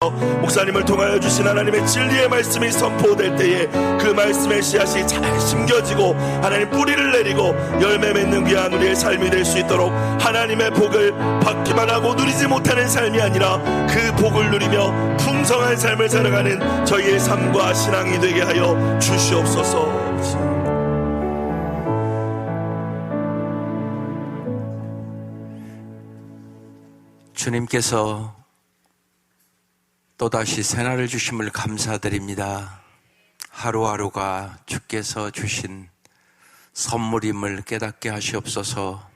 목사님을 통하여 주신 하나님의 진리의 말씀이 선포될 때에 그 말씀의 씨앗이 잘 심겨지고 하나님 뿌리를 내리고 열매 맺는 귀한 우리의 삶이 될 수 있도록 하나님의 복을 받기만 하고 누리지 못하는 삶이 아니라 그 복을 누리며 풍성한 삶을 살아가는 저희의 삶과 신앙이 되게 하여 주시옵소서. 주님께서 또다시 새날을 주심을 감사드립니다. 하루하루가 주께서 주신 선물임을 깨닫게 하시옵소서.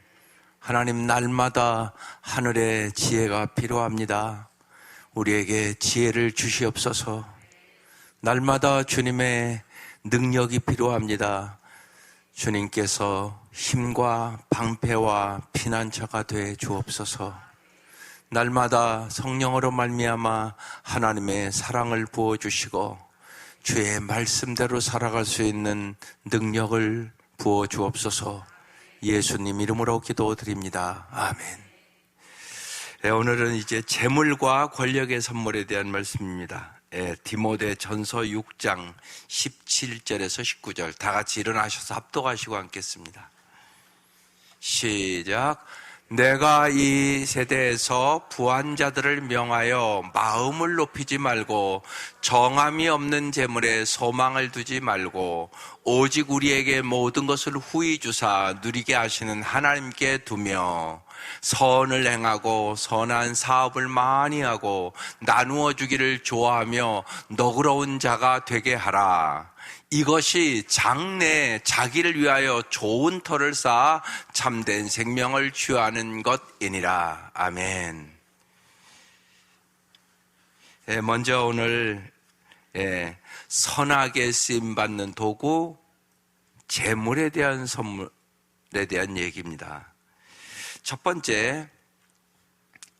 하나님, 날마다 하늘의 지혜가 필요합니다. 우리에게 지혜를 주시옵소서. 날마다 주님의 능력이 필요합니다. 주님께서 힘과 방패와 피난처가 돼 주옵소서. 날마다 성령으로 말미암아 하나님의 사랑을 부어주시고 주의 말씀대로 살아갈 수 있는 능력을 부어주옵소서. 예수님 이름으로 기도드립니다. 아멘. 네, 오늘은 이제 재물과 권력의 선물에 대한 말씀입니다. 디모데 전서 6장 17절에서 19절 다 같이 일어나셔서 합독하시고 앉겠습니다. 시작. 내가 이 세대에서 부한 자들을 명하여 마음을 높이지 말고 정함이 없는 재물에 소망을 두지 말고 오직 우리에게 모든 것을 후히 주사 누리게 하시는 하나님께 두며 선을 행하고 선한 사업을 많이 하고 나누어 주기를 좋아하며 너그러운 자가 되게 하라. 이것이 장래에 자기를 위하여 좋은 터를 쌓아 참된 생명을 취하는 것이니라. 아멘. 먼저 오늘 선하게 쓰임받는 도구, 재물에 대한 선물에 대한 얘기입니다. 첫 번째,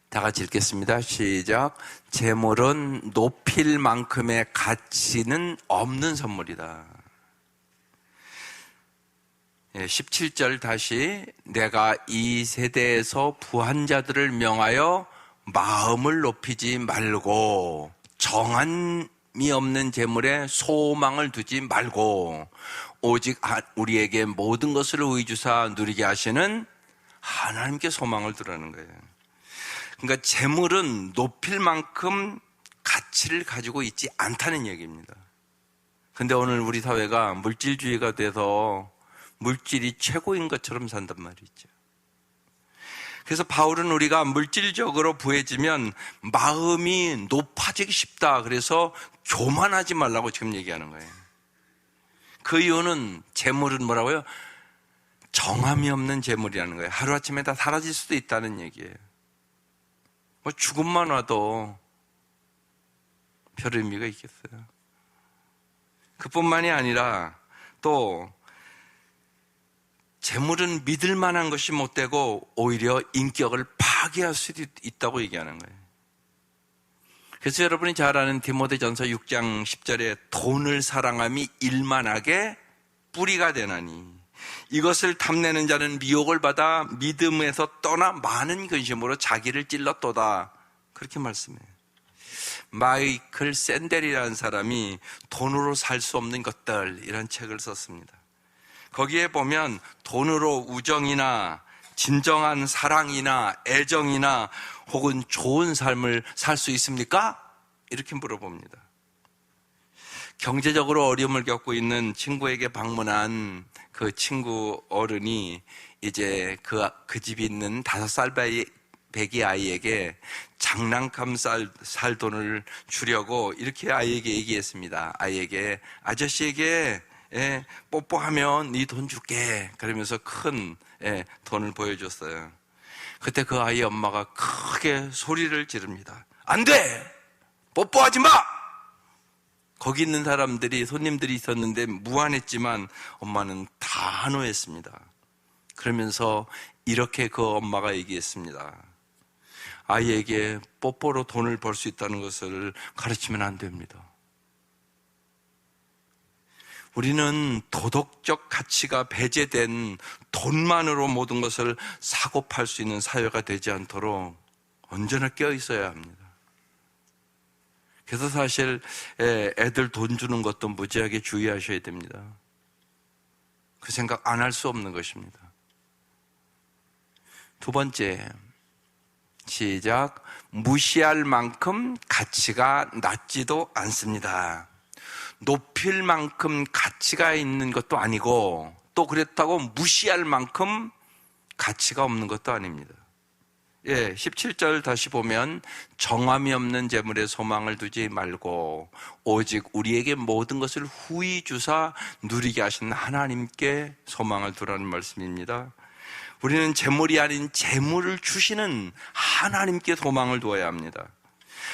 다 같이 읽겠습니다. 시작. 재물은 높일 만큼의 가치는 없는 선물이다. 17절 다시. 내가 이 세대에서 부한 자들을 명하여 마음을 높이지 말고 정함이 없는 재물에 소망을 두지 말고 오직 우리에게 모든 것을 의주사 누리게 하시는 하나님께 소망을 두라는 거예요. 그러니까 재물은 높일 만큼 가치를 가지고 있지 않다는 얘기입니다. 근데 오늘 우리 사회가 물질주의가 돼서 물질이 최고인 것처럼 산단 말이죠. 그래서 바울은 우리가 물질적으로 부해지면 마음이 높아지기 쉽다. 그래서 교만하지 말라고 지금 얘기하는 거예요. 그 이유는 재물은 뭐라고요? 정함이 없는 재물이라는 거예요. 하루아침에 다 사라질 수도 있다는 얘기예요. 뭐 죽음만 와도 별 의미가 있겠어요. 그뿐만이 아니라 또 재물은 믿을 만한 것이 못 되고 오히려 인격을 파괴할 수도 있다고 얘기하는 거예요. 그래서 여러분이 잘 아는 디모데전서 6장 10절에 돈을 사랑함이 일만하게 뿌리가 되나니 이것을 탐내는 자는 미혹을 받아 믿음에서 떠나 많은 근심으로 자기를 찔렀도다. 그렇게 말씀해요. 마이클 샌델이라는 사람이 돈으로 살 수 없는 것들 이런 책을 썼습니다. 거기에 보면 돈으로 우정이나 진정한 사랑이나 애정이나 혹은 좋은 삶을 살 수 있습니까? 이렇게 물어봅니다. 경제적으로 어려움을 겪고 있는 친구에게 방문한 그 친구 어른이 이제 그 집이 있는 5살 배기 아이에게 장난감 살 돈을 주려고 이렇게 아이에게 얘기했습니다. 아이에게 아저씨에게 뽀뽀하면 네 돈 줄게. 그러면서 큰 돈을 보여줬어요. 그때 그 아이 엄마가 크게 소리를 지릅니다. 안 돼! 뽀뽀하지 마! 거기 있는 사람들이 손님들이 있었는데 무안했지만 엄마는 다 한호했습니다. 그러면서 이렇게 그 엄마가 얘기했습니다. 아이에게 뽀뽀로 돈을 벌 수 있다는 것을 가르치면 안 됩니다. 우리는 도덕적 가치가 배제된 돈만으로 모든 것을 사고 팔 수 있는 사회가 되지 않도록 언제나 깨어 있어야 합니다. 그래서 사실 애들 돈 주는 것도 무지하게 주의하셔야 됩니다. 그 생각 안 할 수 없는 것입니다. 두 번째, 시작. 무시할 만큼 가치가 낮지도 않습니다. 높일 만큼 가치가 있는 것도 아니고 또 그랬다고 무시할 만큼 가치가 없는 것도 아닙니다. 17절 다시 보면 정함이 없는 재물에 소망을 두지 말고 오직 우리에게 모든 것을 후히 주사 누리게 하신 하나님께 소망을 두라는 말씀입니다. 우리는 재물이 아닌 재물을 주시는 하나님께 소망을 두어야 합니다.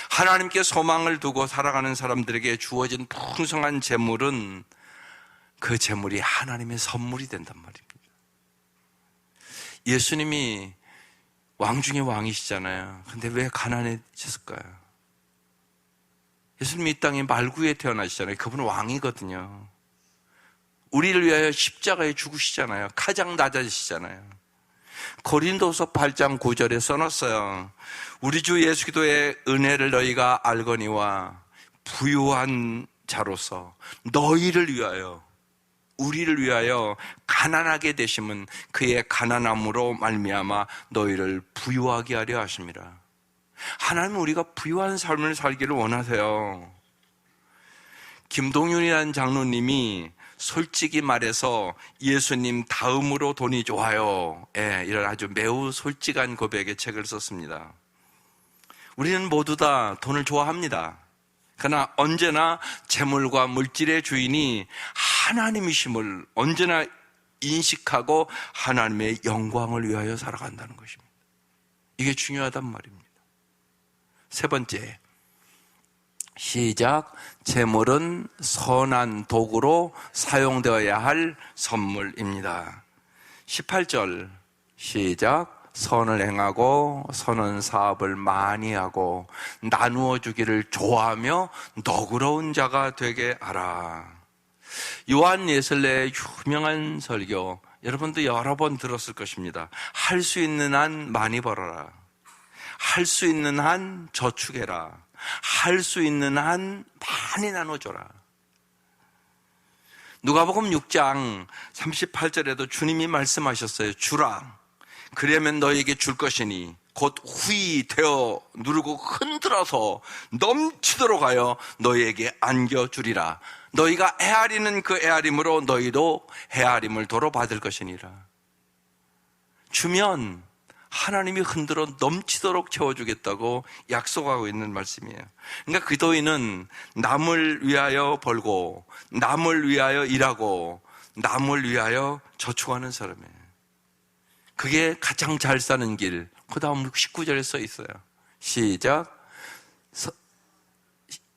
하나님께 소망을 두고 살아가는 사람들에게 주어진 풍성한 재물은 그 재물이 하나님의 선물이 된단 말입니다. 예수님이 왕 중에 왕이시잖아요. 근데 왜 가난해졌을까요? 예수님이 이 땅에 말구에 태어나시잖아요. 그분은 왕이거든요. 우리를 위하여 십자가에 죽으시잖아요. 가장 낮아지시잖아요. 고린도서 8장 9절에 써놨어요. 우리 주 예수 그리스도의 은혜를 너희가 알거니와 부유한 자로서 너희를 위하여 우리를 위하여 가난하게 되심은 그의 가난함으로 말미암아 너희를 부유하게 하려 하십니다. 하나님은 우리가 부유한 삶을 살기를 원하세요. 김동윤이라는 장로님이 솔직히 말해서 예수님 다음으로 돈이 좋아요. 이런 아주 매우 솔직한 고백의 책을 썼습니다. 우리는 모두 다 돈을 좋아합니다. 그러나 언제나 재물과 물질의 주인이 하나님이심을 언제나 인식하고 하나님의 영광을 위하여 살아간다는 것입니다. 이게 중요하단 말입니다. 세 번째, 시작. 재물은 선한 도구로 사용되어야 할 선물입니다. 18절 시작. 선을 행하고 선한 사업을 많이 하고 나누어 주기를 좋아하며 너그러운 자가 되게 하라. 요한 예슬레의 유명한 설교, 여러분도 여러 번 들었을 것입니다. 할 수 있는 한 많이 벌어라. 할 수 있는 한 저축해라. 할 수 있는 한 많이 나눠줘라. 누가복음 6장 38절에도 주님이 말씀하셨어요. 주라. 그러면 너에게 줄 것이니 곧 후히 되어 누르고 흔들어서 넘치도록 하여 너희에게 안겨주리라. 너희가 헤아리는 그 헤아림으로 너희도 헤아림을 도로 받을 것이니라. 주면 하나님이 흔들어 넘치도록 채워주겠다고 약속하고 있는 말씀이에요. 그러니까 기도인은 남을 위하여 벌고 남을 위하여 일하고 남을 위하여 저축하는 사람이에요. 그게 가장 잘 사는 길. 그 다음 19절에 써 있어요. 시작.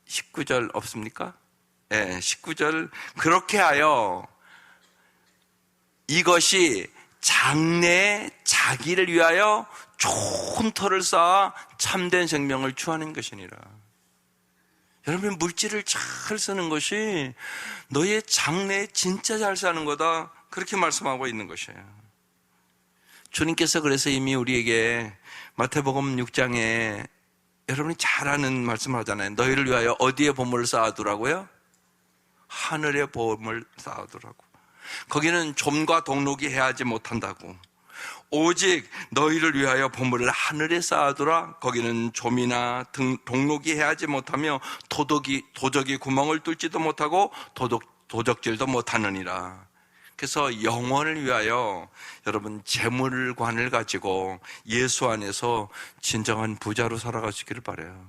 19절 없습니까? 19절. 그렇게 하여 이것이 장래에 자기를 위하여 좋은 터를 쌓아 참된 생명을 추하는 것이니라. 여러분, 물질을 잘 쓰는 것이 너의 장래에 진짜 잘 사는 거다. 그렇게 말씀하고 있는 것이에요. 주님께서 그래서 이미 우리에게 마태복음 6장에 여러분이 잘 아는 말씀을 하잖아요. 너희를 위하여 어디에 보물을 쌓아두라고요? 하늘에 보물을 쌓아두라고. 거기는 좀과 동록이 해하지 못한다고. 오직 너희를 위하여 보물을 하늘에 쌓아두라. 거기는 좀이나 동록이 해하지 못하며 도적이 구멍을 뚫지도 못하고 도적질도 못하느니라. 그래서 영혼을 위하여 여러분 재물관을 가지고 예수 안에서 진정한 부자로 살아가시기를 바라요.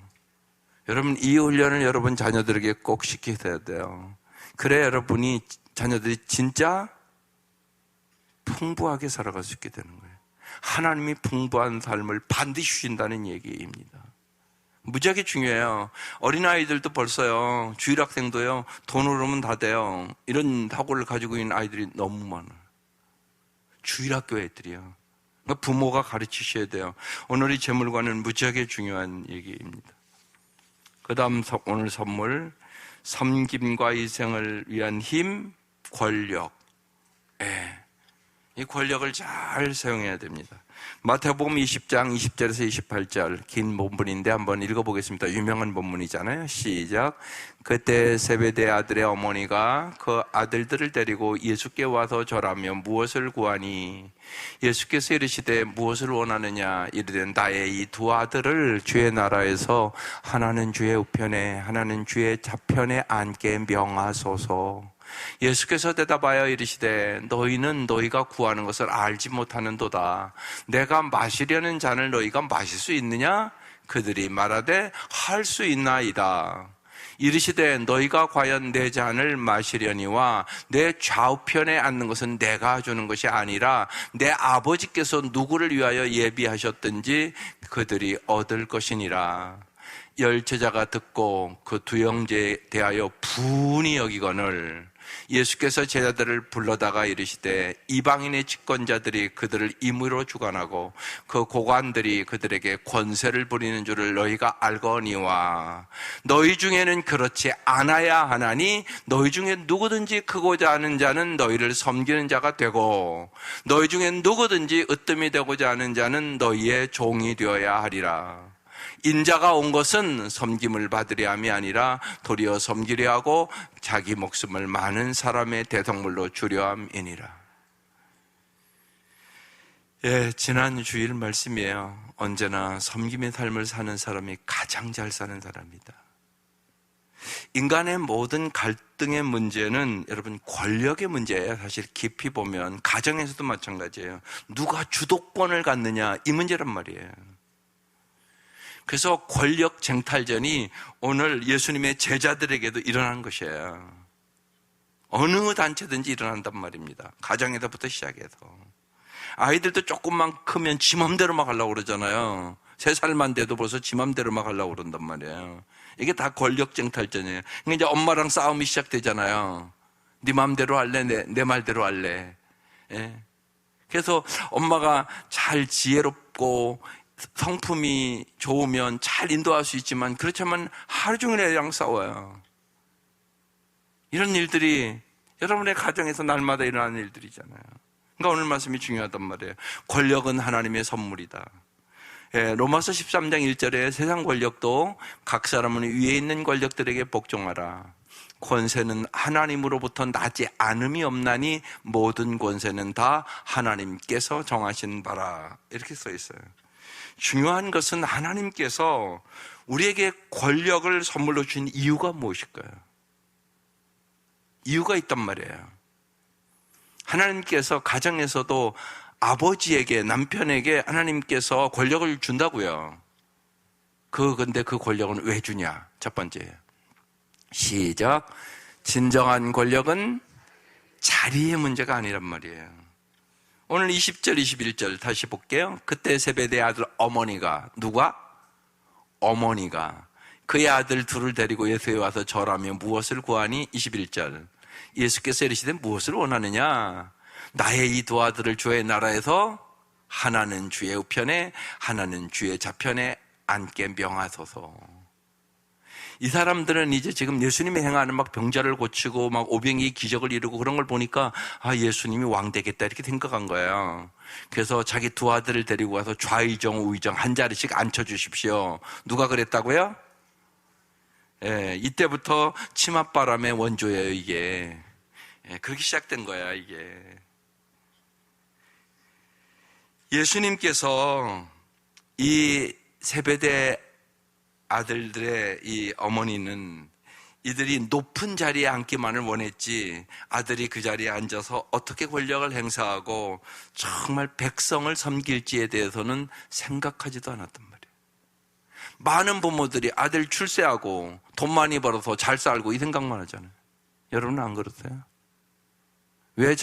여러분, 이 훈련을 여러분 자녀들에게 꼭 시켜야 돼요. 그래야 여러분이 자녀들이 진짜 풍부하게 살아갈 수 있게 되는 거예요. 하나님이 풍부한 삶을 반드시 주신다는 얘기입니다. 무지하게 중요해요. 어린아이들도 벌써요, 주일학생도요, 돈 오르면 다 돼요. 이런 사고를 가지고 있는 아이들이 너무 많아요. 주일학교 애들이요. 그러니까 부모가 가르치셔야 돼요. 오늘 이 재물과는 무지하게 중요한 얘기입니다. 그 다음 오늘 선물, 섬김과 희생을 위한 힘, 권력. 이 권력을 잘 사용해야 됩니다. 마태복음 20장 20절에서 28절 긴 본문인데 한번 읽어보겠습니다. 유명한 본문이잖아요. 시작. 그때 세베대 아들의 어머니가 그 아들들을 데리고 예수께 와서 절하며 무엇을 구하니? 예수께서 이르시되 무엇을 원하느냐? 이르되 나의 이 두 아들을 주의 나라에서 하나는 주의 우편에 하나는 주의 좌편에 앉게 명하소서. 예수께서 대답하여 이르시되 너희는 너희가 구하는 것을 알지 못하는도다. 내가 마시려는 잔을 너희가 마실 수 있느냐? 그들이 말하되 할 수 있나이다. 이르시되 너희가 과연 내 잔을 마시려니와 내 좌우편에 앉는 것은 내가 주는 것이 아니라 내 아버지께서 누구를 위하여 예비하셨든지 그들이 얻을 것이니라. 열 제자가 듣고 그 두 형제에 대하여 분이 여기거늘 예수께서 제자들을 불러다가 이르시되 이방인의 집권자들이 그들을 임의로 주관하고 그 고관들이 그들에게 권세를 부리는 줄을 너희가 알거니와 너희 중에는 그렇지 않아야 하나니 너희 중에 누구든지 크고자 하는 자는 너희를 섬기는 자가 되고 너희 중에 누구든지 으뜸이 되고자 하는 자는 너희의 종이 되어야 하리라. 인자가 온 것은 섬김을 받으려 함이 아니라 도리어 섬기려 하고 자기 목숨을 많은 사람의 대성물로 주려 함이니라. 지난 주일 말씀이에요. 언제나 섬김의 삶을 사는 사람이 가장 잘 사는 사람이다. 인간의 모든 갈등의 문제는 여러분 권력의 문제예요. 사실 깊이 보면 가정에서도 마찬가지예요. 누가 주도권을 갖느냐 이 문제란 말이에요. 그래서 권력 쟁탈전이 오늘 예수님의 제자들에게도 일어난 것이에요. 어느 단체든지 일어난단 말입니다. 가정에서부터 시작해서. 아이들도 조금만 크면 지 맘대로 막 하려고 그러잖아요. 3살만 돼도 벌써 지 맘대로 막 하려고 그런단 말이에요. 이게 다 권력 쟁탈전이에요. 그러니까 이제 엄마랑 싸움이 시작되잖아요. 네 맘대로 할래? 내 말대로 할래? 예. 그래서 엄마가 잘 지혜롭고 성품이 좋으면 잘 인도할 수 있지만 그렇지만 하루 종일 애랑 싸워요. 이런 일들이 여러분의 가정에서 날마다 일어나는 일들이잖아요. 그러니까 오늘 말씀이 중요하단 말이에요. 권력은 하나님의 선물이다. 로마서 13장 1절에 세상 권력도 각 사람은 위에 있는 권력들에게 복종하라. 권세는 하나님으로부터 나지 않음이 없나니 모든 권세는 다 하나님께서 정하신 바라. 이렇게 써 있어요. 중요한 것은 하나님께서 우리에게 권력을 선물로 주신 이유가 무엇일까요? 이유가 있단 말이에요. 하나님께서 가정에서도 아버지에게, 남편에게 하나님께서 권력을 준다고요. 근데 그 권력은 왜 주냐? 첫 번째예요. 시작. 진정한 권력은 자리의 문제가 아니란 말이에요. 오늘 20절, 21절 다시 볼게요. 그때 세베대 아들 어머니가, 누가? 어머니가 그의 아들 둘을 데리고 예수에 와서 절하며 무엇을 구하니? 21절. 예수께서 이르시되 무엇을 원하느냐? 나의 이 두 아들을 주의 나라에서 하나는 주의 우편에 하나는 주의 좌편에 앉게 명하소서. 이 사람들은 이제 지금 예수님이 행하는 막 병자를 고치고 막 오병이 기적을 이루고 그런 걸 보니까 예수님이 왕 되겠다 이렇게 생각한 거예요. 그래서 자기 두 아들을 데리고 와서 좌의정 우의정 한 자리씩 앉혀주십시오. 누가 그랬다고요? 이때부터 치맛바람의 원조예요 이게. 그렇게 시작된 거야 이게. 예수님께서 이 세베대 아들들의 이 어머니는 이들이 높은 자리에 앉기만을 원했지 아들이 그 자리에 앉아서 어떻게 권력을 행사하고 정말 백성을 섬길지에 대해서는 생각하지도 않았단 말이에요. 많은 부모들이 아들 출세하고 돈 많이 벌어서 잘 살고 이 생각만 하잖아요. 여러분은 안 그러세요? 왜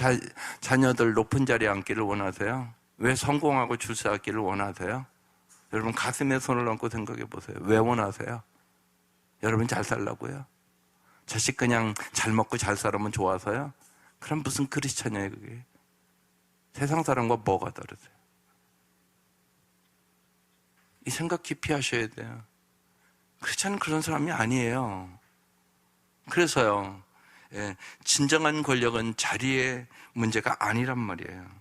자녀들 높은 자리에 앉기를 원하세요? 왜 성공하고 출세하기를 원하세요? 여러분 가슴에 손을 얹고 생각해 보세요. 왜 원하세요? 여러분 잘 살라고요? 자식 그냥 잘 먹고 잘 살면 좋아서요? 그럼 무슨 크리스찬이에요 그게? 세상 사람과 뭐가 다르세요? 이 생각 깊이 하셔야 돼요. 크리스찬은 그런 사람이 아니에요. 그래서요 진정한 권력은 자리의 문제가 아니란 말이에요.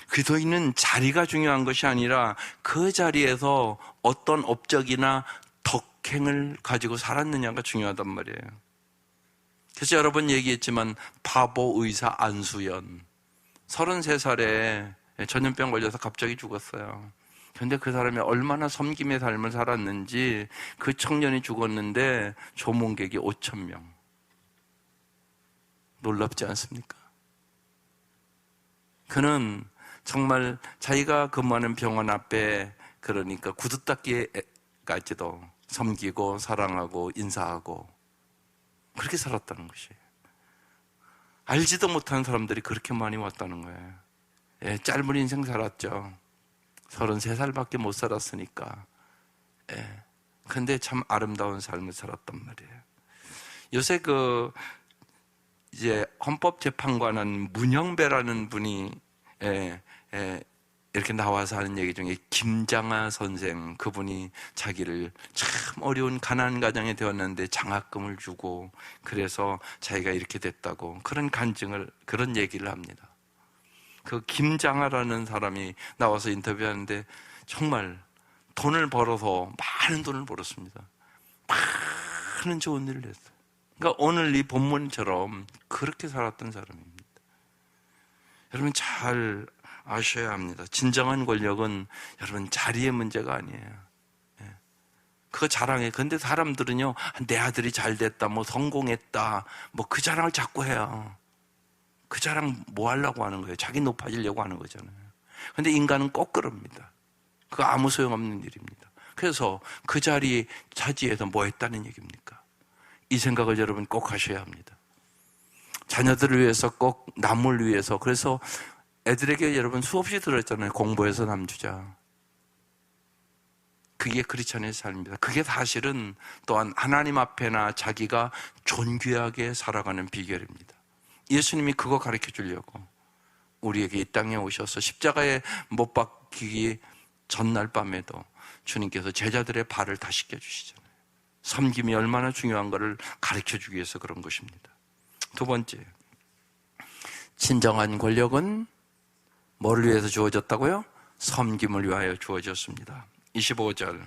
그리스도인은 자리가 중요한 것이 아니라 그 자리에서 어떤 업적이나 덕행을 가지고 살았느냐가 중요하단 말이에요. 그래서 여러 번 얘기했지만 바보 의사 안수연 33살에 전염병 걸려서 갑자기 죽었어요. 그런데 그 사람이 얼마나 섬김의 삶을 살았는지 그 청년이 죽었는데 조문객이 5,000명. 놀랍지 않습니까? 그는 정말 자기가 근무하는 병원 앞에 그러니까 구두 닦기까지도 섬기고 사랑하고 인사하고 그렇게 살았다는 것이에요. 알지도 못하는 사람들이 그렇게 많이 왔다는 거예요. 예, 짧은 인생 살았죠. 33살밖에 못 살았으니까. 예. 근데 참 아름다운 삶을 살았단 말이에요. 요새 이제 헌법재판관은 문형배라는 분이 이렇게 나와서 하는 얘기 중에 김장하 선생, 그분이 자기를 참 어려운 가난한 가정에 되었는데 장학금을 주고 그래서 자기가 이렇게 됐다고 그런 간증을, 그런 얘기를 합니다. 그 김장하라는 사람이 나와서 인터뷰하는데 정말 돈을 벌어서 많은 돈을 벌었습니다. 많은 좋은 일을 했어요. 그러니까 오늘 이 본문처럼 그렇게 살았던 사람입니다. 여러분 잘 아셔야 합니다. 진정한 권력은 여러분 자리의 문제가 아니에요. 그거 자랑해. 근데 사람들은요, 내 아들이 잘 됐다, 뭐 성공했다, 뭐 그 자랑을 자꾸 해요. 그 자랑 뭐 하려고 하는 거예요? 자기 높아지려고 하는 거잖아요. 근데 인간은 꼭 그럽니다. 그거 아무 소용없는 일입니다. 그래서 그 자리 차지해서 뭐 했다는 얘기입니까? 이 생각을 여러분 꼭 하셔야 합니다. 자녀들을 위해서 꼭 남을 위해서. 그래서 애들에게 여러분 수없이 들었잖아요. 공부해서 남주자. 그게 크리스천의 삶입니다. 그게 사실은 또한 하나님 앞에나 자기가 존귀하게 살아가는 비결입니다. 예수님이 그거 가르쳐 주려고 우리에게 이 땅에 오셔서 십자가에 못 박히기 전날 밤에도 주님께서 제자들의 발을 다 씻겨주시잖아요. 섬김이 얼마나 중요한 것을 가르쳐 주기 위해서 그런 것입니다. 두 번째, 진정한 권력은 뭐를 위해서 주어졌다고요? 섬김을 위하여 주어졌습니다. 25절,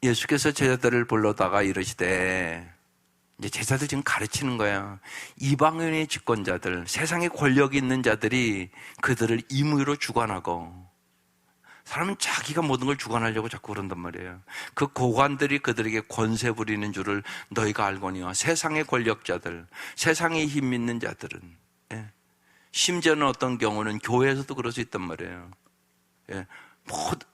예수께서 제자들을 불러다가 이르시되, 이제 제자들 지금 가르치는 거야. 이방인의 집권자들, 세상에 권력이 있는 자들이 그들을 임의로 주관하고, 사람은 자기가 모든 걸 주관하려고 자꾸 그런단 말이에요. 그 고관들이 그들에게 권세 부리는 줄을 너희가 알거니와. 세상의 권력자들, 세상에 힘 있는 자들은, 심지어는 어떤 경우는 교회에서도 그럴 수 있단 말이에요.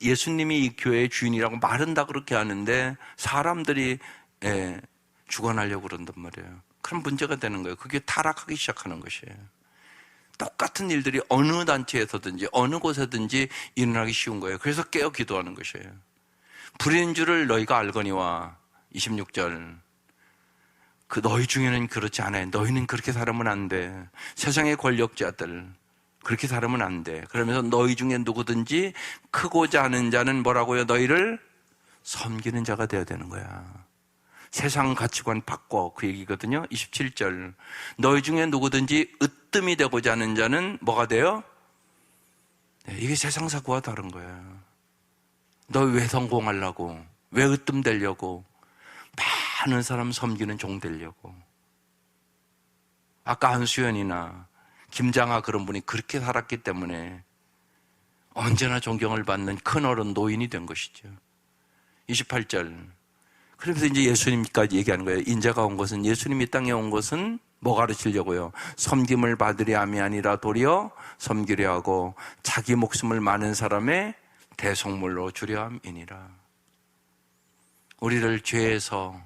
예수님이 이 교회의 주인이라고 말은 다 그렇게 하는데 사람들이 주관하려고 그런단 말이에요. 그런 문제가 되는 거예요. 그게 타락하기 시작하는 것이에요. 똑같은 일들이 어느 단체에서든지 어느 곳에든지 일어나기 쉬운 거예요. 그래서 깨어 기도하는 것이에요. 불의인 줄을 너희가 알거니와. 26절, 그 너희 중에는 그렇지 않아요. 너희는 그렇게 살면 안 돼. 세상의 권력자들 그렇게 살면 안 돼. 그러면서 너희 중에 누구든지 크고자 하는 자는 뭐라고요? 너희를 섬기는 자가 되어야 되는 거야. 세상 가치관 바꿔, 그 얘기거든요. 27절, 너희 중에 누구든지 으뜸이 되고자 하는 자는 뭐가 돼요? 이게 세상 사고와 다른 거예요. 너희 왜 성공하려고, 왜 으뜸 되려고, 많은 사람 섬기는 종 되려고. 아까 한수연이나 김장하 그런 분이 그렇게 살았기 때문에 언제나 존경을 받는 큰 어른 노인이 된 것이죠. 28절, 그러면서 이제 예수님까지 얘기하는 거예요. 인자가 온 것은, 예수님이 땅에 온 것은 뭐 가르치려고요? 섬김을 받으려 함이 아니라 도리어 섬기려 하고 자기 목숨을 많은 사람의 대속물로 주려 함이니라. 우리를 죄에서,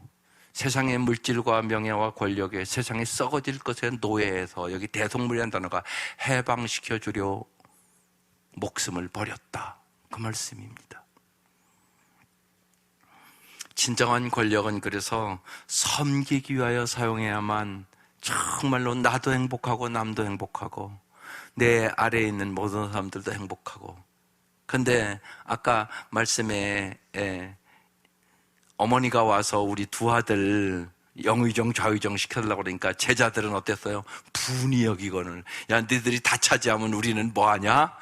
세상의 물질과 명예와 권력에, 세상에 썩어질 것의 노예에서, 여기 대속물이라는 단어가 해방시켜 주려 목숨을 버렸다, 그 말씀입니다. 진정한 권력은 그래서 섬기기 위하여 사용해야만 정말로 나도 행복하고 남도 행복하고 내 아래에 있는 모든 사람들도 행복하고. 근데 아까 말씀에 어머니가 와서 우리 두 아들 영의정 좌의정 시켜달라고 그러니까 제자들은 어땠어요? 분이 여기거늘, 야 너희들이 다 차지하면 우리는 뭐하냐?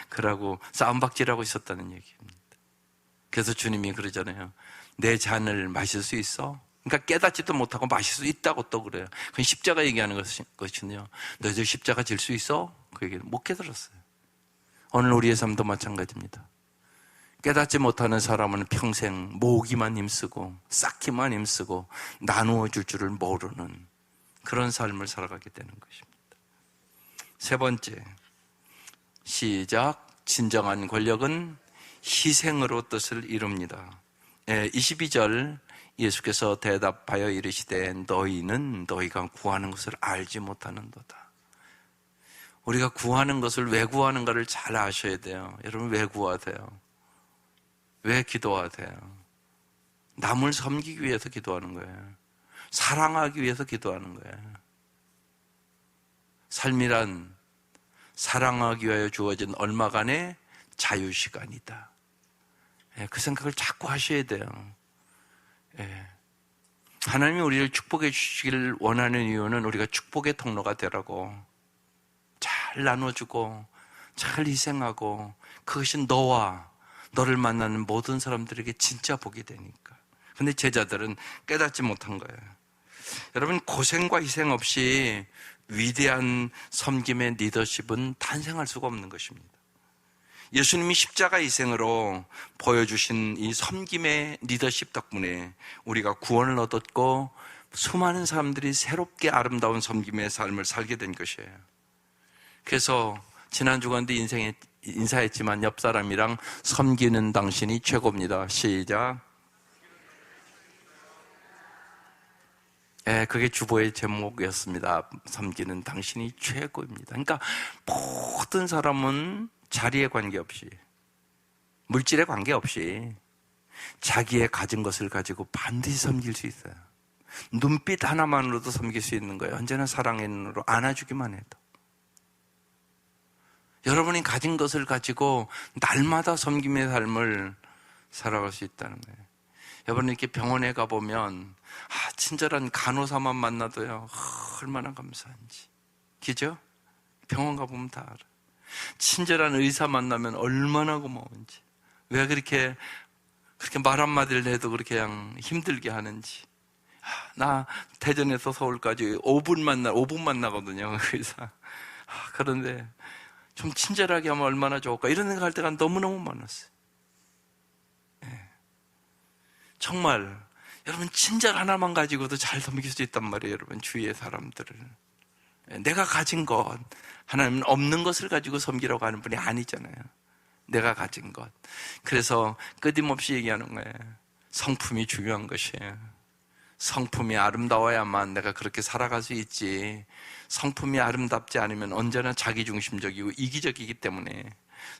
그러고 싸움박질하고 있었다는 얘기입니다. 그래서 주님이 그러잖아요. 내 잔을 마실 수 있어? 그러니까 깨닫지도 못하고 마실 수 있다고 또 그래요. 그건 십자가 얘기하는 것이거든요. 너희들 십자가 질 수 있어? 그 얘기를 못 깨달았어요. 오늘 우리의 삶도 마찬가지입니다. 깨닫지 못하는 사람은 평생 모으기만 힘쓰고 쌓기만 힘쓰고 나누어 줄 줄을 모르는 그런 삶을 살아가게 되는 것입니다. 세 번째, 시작. 진정한 권력은 희생으로 뜻을 이룹니다. 22절 예수께서 대답하여 이르시되 너희는 너희가 구하는 것을 알지 못하는도다. 우리가 구하는 것을 왜 구하는가를 잘 아셔야 돼요. 여러분 왜 구하세요? 왜 기도하세요? 남을 섬기기 위해서 기도하는 거예요. 사랑하기 위해서 기도하는 거예요. 삶이란 사랑하기 위하여 주어진 얼마간의 자유시간이다. 그 생각을 자꾸 하셔야 돼요. 하나님이 우리를 축복해 주시기를 원하는 이유는 우리가 축복의 통로가 되라고, 잘 나눠주고 잘 희생하고, 그것이 너와 너를 만나는 모든 사람들에게 진짜 복이 되니까. 근데 제자들은 깨닫지 못한 거예요. 여러분, 고생과 희생 없이 위대한 섬김의 리더십은 탄생할 수가 없는 것입니다. 예수님이 십자가 희생으로 보여주신 이 섬김의 리더십 덕분에 우리가 구원을 얻었고 수많은 사람들이 새롭게 아름다운 섬김의 삶을 살게 된 것이에요. 그래서 지난 주간도 인사했지만 옆 사람이랑 섬기는 당신이 최고입니다. 시작. 그게 주보의 제목이었습니다. 섬기는 당신이 최고입니다. 그러니까 모든 사람은 자리에 관계없이, 물질에 관계없이 자기의 가진 것을 가지고 반드시 섬길 수 있어요. 눈빛 하나만으로도 섬길 수 있는 거예요. 언제나 사랑의 눈으로 안아주기만 해도. 여러분이 가진 것을 가지고 날마다 섬김의 삶을 살아갈 수 있다는 거예요. 여러분 이렇게 병원에 가보면 친절한 간호사만 만나도요 얼마나 감사한지. 그죠? 병원 가보면 다 알아. 친절한 의사 만나면 얼마나 고마운지. 왜 그렇게 말 한마디를 해도 그렇게 그냥 힘들게 하는지. 나 대전에서 서울까지 5분만 나거든요, 그 의사. 그런데 좀 친절하게 하면 얼마나 좋을까, 이런 생각할 때가 너무너무 많았어요. 정말 여러분, 친절 하나만 가지고도 잘 섬길 수 있단 말이에요. 여러분, 주위의 사람들을. 내가 가진 것, 하나님은 없는 것을 가지고 섬기라고 하는 분이 아니잖아요. 내가 가진 것. 그래서 끊임없이 얘기하는 거예요. 성품이 중요한 것이에요. 성품이 아름다워야만 내가 그렇게 살아갈 수 있지, 성품이 아름답지 않으면 언제나 자기중심적이고 이기적이기 때문에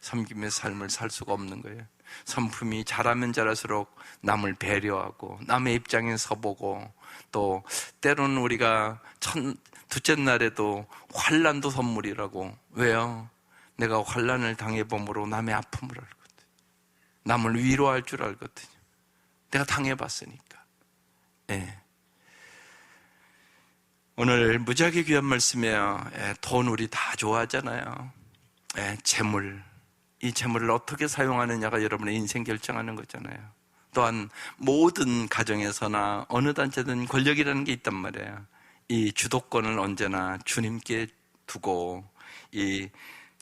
섬김의 삶을 살 수가 없는 거예요. 성품이 자라면 자랄수록 남을 배려하고 남의 입장에 서보고, 또 때로는 우리가 둘째 날에도 환난도 선물이라고. 왜요? 내가 환난을 당해봄으로 남의 아픔을 알거든. 남을 위로할 줄 알거든요. 내가 당해봤으니까. 오늘 무지하게 귀한 말씀이에요. 돈 우리 다 좋아하잖아요. 재물, 이 재물을 어떻게 사용하느냐가 여러분의 인생 결정하는 거잖아요. 또한 모든 가정에서나 어느 단체든 권력이라는 게 있단 말이에요. 이 주도권을 언제나 주님께 두고 이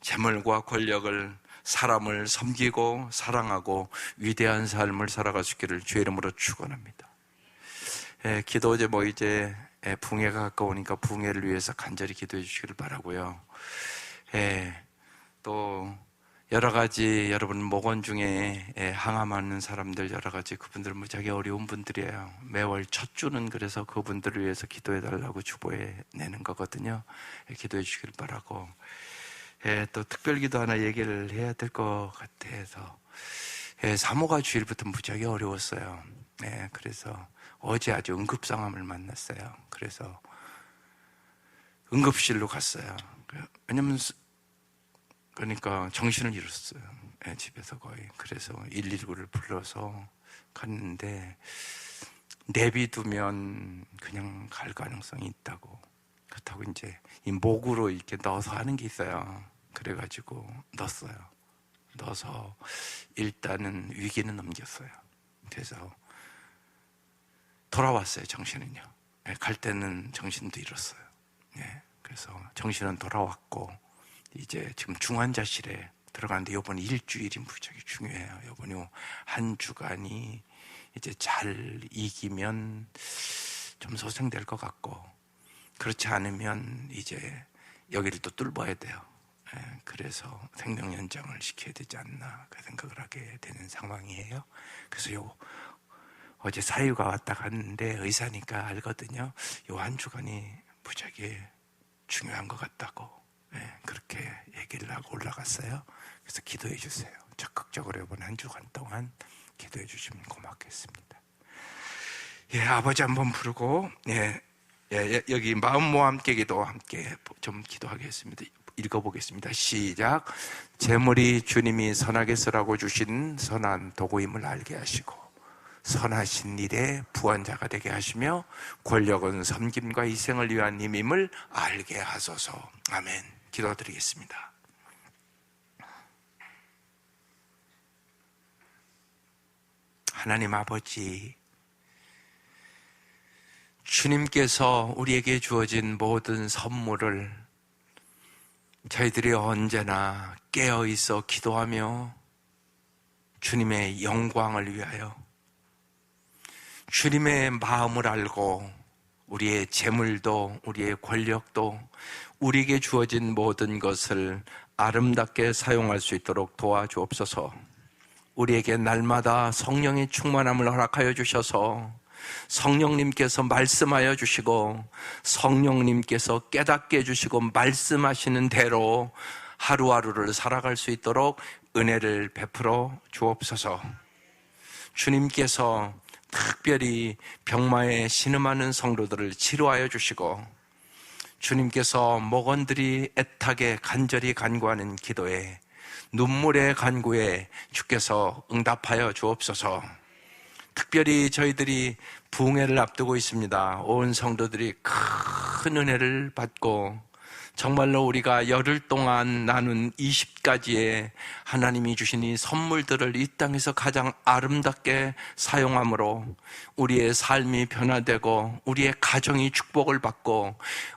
재물과 권력을, 사람을 섬기고 사랑하고 위대한 삶을 살아갈 수 있기를 주의 이름으로 축원합니다. 기도 제목, 이제 붕해가 가까우니까 붕해를 위해서 간절히 기도해 주시기를 바라고요. 또 여러 가지 여러분 목원 중에 항암하는 사람들, 여러 가지 그분들 무지하게 어려운 분들이에요. 매월 첫 주는 그래서 그분들을 위해서 기도해 달라고 주보에 내는 거거든요. 기도해 주시길 바라고, 또 특별 기도 하나 얘기를 해야 될 것 같아서, 사모가 주일부터 무지하게 어려웠어요. 그래서 어제 아주 응급상황을 만났어요. 그래서 응급실로 갔어요. 왜냐면 그러니까 정신을 잃었어요. 집에서 거의. 그래서 119를 불러서 갔는데 내비두면 그냥 갈 가능성이 있다고. 그렇다고 이제 이 목으로 이렇게 넣어서 하는 게 있어요. 그래가지고 넣어서 일단은 위기는 넘겼어요. 그래서 돌아왔어요. 정신은요. 갈 때는 정신도 잃었어요. 그래서 정신은 돌아왔고 이제 지금 중환자실에 들어가는데 이번 일주일이 무지하게 중요해요. 이번 한 주간이 이제 잘 이기면 좀 소생될 것 같고, 그렇지 않으면 이제 여기를 또 뚫어야 돼요. 그래서 생명 연장을 시켜야 되지 않나 그 생각을 하게 되는 상황이에요. 그래서 어제 사유가 왔다 갔는데 의사니까 알거든요. 요 한 주간이 무지하게 중요한 것 같다고 그렇게 얘기를 하고 올라갔어요. 그래서 기도해 주세요. 적극적으로 이번 한 주간 동안 기도해 주시면 고맙겠습니다. 아버지 한번 부르고 여기 마음 모아 함께 기도 함께 좀 기도하겠습니다. 읽어보겠습니다. 시작. 재물이 주님이 선하게 쓰라고 주신 선한 도구임을 알게 하시고 선하신 일에 부원자가 되게 하시며 권력은 섬김과 희생을 위한 힘임을 알게 하소서. 아멘. 기도드리겠습니다. 하나님 아버지, 주님께서 우리에게 주어진 모든 선물을 저희들이 언제나 깨어있어 기도하며 주님의 영광을 위하여 주님의 마음을 알고 우리의 재물도 우리의 권력도 우리에게 주어진 모든 것을 아름답게 사용할 수 있도록 도와주옵소서. 우리에게 날마다 성령의 충만함을 허락하여 주셔서 성령님께서 말씀하여 주시고 성령님께서 깨닫게 해주시고 말씀하시는 대로 하루하루를 살아갈 수 있도록 은혜를 베풀어 주옵소서. 주님께서 특별히 병마에 신음하는 성도들을 치료하여 주시고 주님께서 목원들이 애타게 간절히 간구하는 기도에 눈물의 간구에 주께서 응답하여 주옵소서. 특별히 저희들이 부흥회를 앞두고 있습니다. 온 성도들이 큰 은혜를 받고 정말로 우리가 열흘 동안 나눈 20가지의 하나님이 주신 이 선물들을 이 땅에서 가장 아름답게 사용함으로 우리의 삶이 변화되고 우리의 가정이 축복을 받고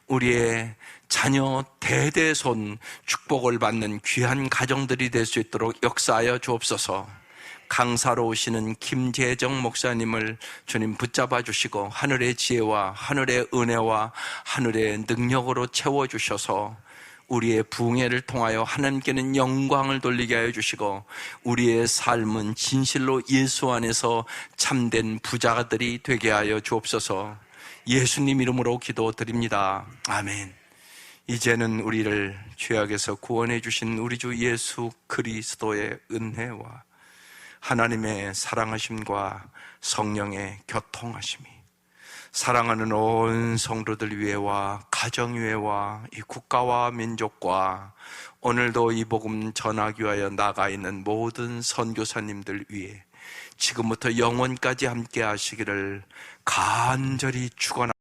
우리의 자녀 대대손 축복을 받는 귀한 가정들이 될 수 있도록 역사하여 주옵소서. 강사로 오시는 김재정 목사님을 주님 붙잡아 주시고 하늘의 지혜와 하늘의 은혜와 하늘의 능력으로 채워주셔서 우리의 부흥회를 통하여 하나님께는 영광을 돌리게 하여 주시고 우리의 삶은 진실로 예수 안에서 참된 부자들이 되게 하여 주옵소서. 예수님 이름으로 기도드립니다. 아멘. 이제는 우리를 죄악에서 구원해 주신 우리 주 예수 그리스도의 은혜와 하나님의 사랑하심과 성령의 교통하심이 사랑하는 온 성도들 위에와 가정 위에와 이 국가와 민족과 오늘도 이 복음 전하기 위하여 나가 있는 모든 선교사님들 위에 지금부터 영원까지 함께 하시기를 간절히 축원합니다.